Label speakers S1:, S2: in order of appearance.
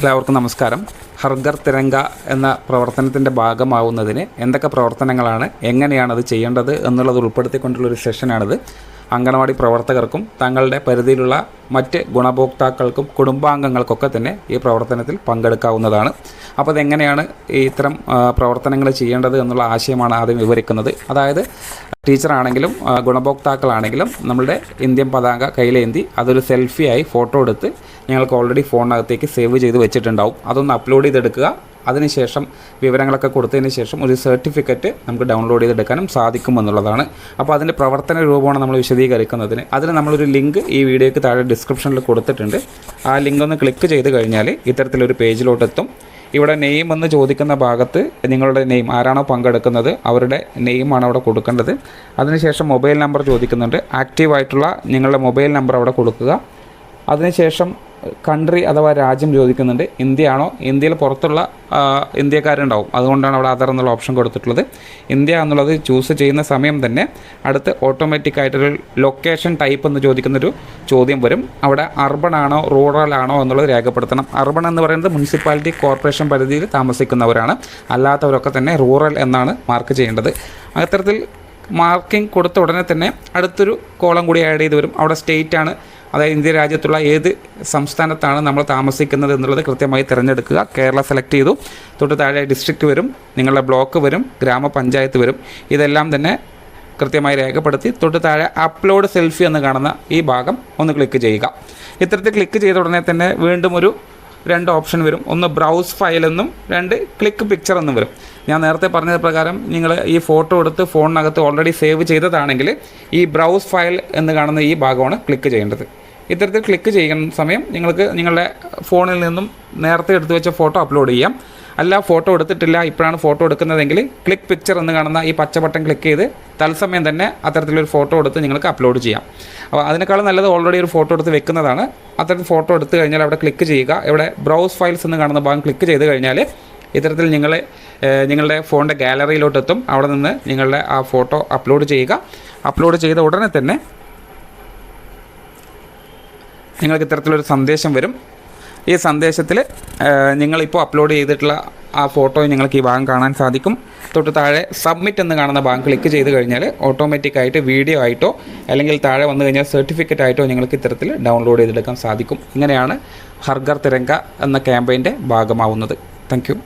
S1: എല്ലാവർക്കും നമസ്കാരം. ഹർഘർ തിരങ്ക എന്ന പ്രവർത്തനത്തിൻ്റെ ഭാഗമാവുന്നതിന് എന്തൊക്കെ പ്രവർത്തനങ്ങളാണ്, എങ്ങനെയാണത് ചെയ്യേണ്ടത് എന്നുള്ളത് ഉൾപ്പെടുത്തിക്കൊണ്ടുള്ളൊരു സെഷനാണിത്. അംഗനവാടി പ്രവർത്തകർക്കും തങ്ങളുടെ പരിധിയിലുള്ള മറ്റ് ഗുണഭോക്താക്കൾക്കും കുടുംബാംഗങ്ങൾക്കൊക്കെ തന്നെ ഈ പ്രവർത്തനത്തിൽ പങ്കെടുക്കാവുന്നതാണ്. അപ്പോൾ അതെങ്ങനെയാണ് ഇത്തരം പ്രവർത്തനങ്ങൾ ചെയ്യേണ്ടത് എന്നുള്ള ആശയമാണ് ആദ്യം വിവരിക്കുന്നത്. അതായത് ടീച്ചറാണെങ്കിലും ഗുണഭോക്താക്കളാണെങ്കിലും നമ്മളുടെ ഇന്ത്യൻ പതാക കയ്യിലേന്തി അതൊരു സെൽഫിയായി ഫോട്ടോ എടുത്ത് ഞങ്ങൾക്ക് ഓൾറെഡി ഫോണിനകത്തേക്ക് സേവ് ചെയ്ത് വെച്ചിട്ടുണ്ടാവും. അതൊന്ന് അപ്ലോഡ് ചെയ്തെടുക്കുക. അതിനുശേഷം വിവരങ്ങളൊക്കെ കൊടുത്തതിന് ശേഷം ഒരു സർട്ടിഫിക്കറ്റ് നമുക്ക് ഡൗൺലോഡ് ചെയ്തെടുക്കാനും സാധിക്കുമെന്നുള്ളതാണ്. അപ്പോൾ അതിൻ്റെ പ്രവർത്തന രൂപമാണ് നമ്മൾ വിശദീകരിക്കുന്നതിന്. അതിന് നമ്മളൊരു ലിങ്ക് ഈ വീഡിയോയ്ക്ക് താഴെ ഡിസ്ക്രിപ്ഷനിൽ കൊടുത്തിട്ടുണ്ട്. ആ ലിങ്ക് ഒന്ന് ക്ലിക്ക് ചെയ്ത് കഴിഞ്ഞാൽ ഇത്തരത്തിലൊരു പേജിലോട്ടെത്തും. ഇവിടെ നെയിം എന്ന് ചോദിക്കുന്ന ഭാഗത്ത് നിങ്ങളുടെ നെയിം, ആരാണോ പങ്കെടുക്കുന്നത് അവരുടെ നെയിമാണ് അവിടെ കൊടുക്കേണ്ടത്. അതിനുശേഷം മൊബൈൽ നമ്പർ ചോദിക്കുന്നുണ്ട്. ആക്റ്റീവായിട്ടുള്ള നിങ്ങളുടെ മൊബൈൽ നമ്പർ അവിടെ കൊടുക്കുക. അതിനുശേഷം കൺട്രി അഥവാ രാജ്യം ചോദിക്കുന്നുണ്ട്. ഇന്ത്യയാണോ, ഇന്ത്യയിൽ പുറത്തുള്ള ഇന്ത്യക്കാരുണ്ടാവും, അതുകൊണ്ടാണ് അവിടെ അതർ എന്നുള്ള ഓപ്ഷൻ കൊടുത്തിട്ടുള്ളത്. ഇന്ത്യ എന്നുള്ളത് ചൂസ് ചെയ്യുന്ന സമയം തന്നെ അടുത്ത് ഓട്ടോമാറ്റിക്കായിട്ടൊരു ലൊക്കേഷൻ ടൈപ്പ് എന്ന് ചോദിക്കുന്നൊരു ചോദ്യം വരും. അവിടെ അർബൺ ആണോ റൂറൽ ആണോ എന്നുള്ളത് രേഖപ്പെടുത്തണം. അർബൺ എന്ന് പറയുന്നത് മുനിസിപ്പാലിറ്റി കോർപ്പറേഷൻ പരിധിയിൽ താമസിക്കുന്നവരാണ്. അല്ലാത്തവരൊക്കെ തന്നെ റൂറൽ എന്നാണ് മാർക്ക് ചെയ്യേണ്ടത്. അത്തരത്തിൽ മാർക്കിംഗ് കൊടുത്ത ഉടനെ തന്നെ അടുത്തൊരു കോളം കൂടി ആഡ് ചെയ്ത് വരും. അവിടെ സ്റ്റേറ്റ് ആണ്, അതായത് ഇന്ത്യ രാജ്യത്തുള്ള ഏത് സംസ്ഥാനത്താണ് നമ്മൾ താമസിക്കുന്നത് എന്നുള്ളത് കൃത്യമായി തിരഞ്ഞെടുക്കുക. കേരള സെലക്ട് ചെയ്തു. തൊട്ട് താഴെ ഡിസ്ട്രിക്റ്റ് വരും, നിങ്ങളുടെ ബ്ലോക്ക് വരും, ഗ്രാമപഞ്ചായത്ത് വരും. ഇതെല്ലാം തന്നെ കൃത്യമായി രേഖപ്പെടുത്തി തൊട്ട് താഴെ അപ്ലോഡ് സെൽഫി എന്ന് കാണുന്ന ഈ ഭാഗം ഒന്ന് ക്ലിക്ക് ചെയ്യുക. ഇത്തരത്തിൽ ക്ലിക്ക് ചെയ്ത ഉടനെ തന്നെ വീണ്ടും ഒരു 2 ഓപ്ഷൻ വരും. ഒന്ന് ബ്രൗസ് ഫയൽ എന്നും 2 ക്ലിക്ക് പിക്ചർ എന്നും വരും. ഞാൻ നേരത്തെ പറഞ്ഞത് പ്രകാരം നിങ്ങൾ ഈ ഫോട്ടോ എടുത്ത് ഫോണിനകത്ത് ഓൾറെഡി സേവ് ചെയ്തതാണെങ്കിൽ ഈ ബ്രൗസ് ഫയൽ എന്ന് കാണുന്ന ഈ ഭാഗമാണ് ക്ലിക്ക് ചെയ്യേണ്ടത്. ഇത്തരത്തിൽ ക്ലിക്ക് ചെയ്യുന്ന സമയം നിങ്ങൾക്ക് നിങ്ങളുടെ ഫോണിൽ നിന്നും നേരത്തെ എടുത്തു വെച്ച ഫോട്ടോ അപ്ലോഡ് ചെയ്യാം. അല്ല, ഫോട്ടോ എടുത്തിട്ടില്ല, ഇപ്പോഴാണ് ഫോട്ടോ എടുക്കുന്നതെങ്കിൽ ക്ലിക്ക് പിക്ചർ എന്ന് കാണുന്ന ഈ പച്ച ബട്ടൺ ക്ലിക്ക് ചെയ്ത് തത്സമയം തന്നെ അത്തരത്തിലൊരു ഫോട്ടോ എടുത്ത് നിങ്ങൾക്ക് അപ്ലോഡ് ചെയ്യാം. അപ്പോൾ അതിനേക്കാളും നല്ലത് ഓൾറെഡി ഒരു ഫോട്ടോ എടുത്ത് വെക്കുന്നതാണ്. അത്തരത്തിൽ ഫോട്ടോ എടുത്തു കഴിഞ്ഞാൽ അവിടെ ക്ലിക്ക് ചെയ്യുക. ഇവിടെ ബ്രൗസ് ഫയൽസ് എന്ന് കാണുന്ന ഭാഗം ക്ലിക്ക് ചെയ്ത് കഴിഞ്ഞാൽ ഇത്തരത്തിൽ നിങ്ങളുടെ ഫോണിൻ്റെ ഗാലറിയിലോട്ടെത്തും. അവിടെ നിന്ന് നിങ്ങളുടെ ആ ഫോട്ടോ അപ്ലോഡ് ചെയ്യുക. അപ്ലോഡ് ചെയ്ത ഉടനെ തന്നെ നിങ്ങൾക്ക് ഇത്തരത്തിലൊരു സന്ദേശം വരും. ഈ സന്ദേശത്തിൽ നിങ്ങളിപ്പോൾ അപ്ലോഡ് ചെയ്തിട്ടുള്ള ആ ഫോട്ടോ നിങ്ങൾക്ക് ഈ ഭാഗം കാണാൻ സാധിക്കും. തൊട്ട് താഴെ സബ്മിറ്റ് എന്ന് കാണുന്ന ഭാഗം ക്ലിക്ക് ചെയ്ത് കഴിഞ്ഞാൽ ഓട്ടോമാറ്റിക്കായിട്ട് വീഡിയോ ആയിട്ടോ അല്ലെങ്കിൽ താഴെ വന്നു കഴിഞ്ഞാൽ സർട്ടിഫിക്കറ്റ് ആയിട്ടോ നിങ്ങൾക്ക് ഇത്തരത്തിൽ ഡൗൺലോഡ് ചെയ്തെടുക്കാൻ സാധിക്കും. ഇങ്ങനെയാണ് ഹർഘർ തിരങ്ക എന്ന ക്യാമ്പയിൻ്റെ ഭാഗമാവുന്നത്. Thank you.